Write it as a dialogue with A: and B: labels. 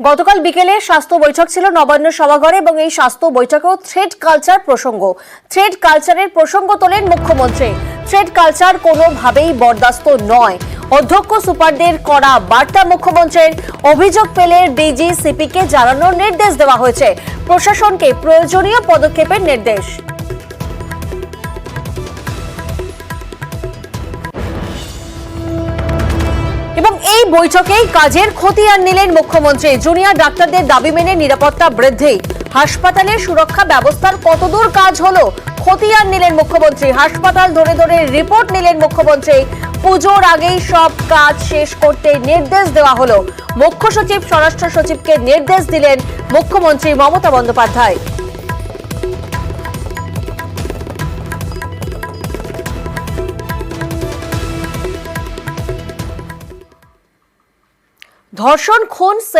A: গতকাল বিকেলে স্বাস্থ্য বৈঠক ছিল নবান্ন সভাঘরে এবং এই স্বাস্থ্য বৈঠকেও থ্রেড কালচার প্রসঙ্গ তোলেন মুখ্যমন্ত্রী। থ্রেড কালচার কোনোভাবেই বরদাস্ত নয়। অধ্যক্ষ সুপারদের করা বার্তা মুখ্যমন্ত্রীর। অভিযোগ পেলে ডিজি সিপিকে জানানোর নির্দেশ দেওয়া হয়েছে। প্রশাসনকে প্রয়োজনীয় পদক্ষেপের নির্দেশ। এবং এই বৈঠকেই কাজের খতিয়ান নিলেন মুখ্যমন্ত্রী। জুনিয়র ডাক্তারদের দাবি মেনে নিরাপত্তা বৃদ্ধি। হাসপাতালের সুরক্ষা ব্যবস্থার কতদূর কাজ হলো খতিয়ান নিলেন মুখ্যমন্ত্রী। হাসপাতাল ধরে ধরে রিপোর্ট নিলেন মুখ্যমন্ত্রী। পুজোর আগেই সব কাজ শেষ করতে নির্দেশ দেওয়া হলো। মুখ্য সচিব স্বরাষ্ট্র সচিবকে নির্দেশ দিলেন মুখ্যমন্ত্রী মমতা বন্দ্যোপাধ্যায়। ধর্ষণ, খুন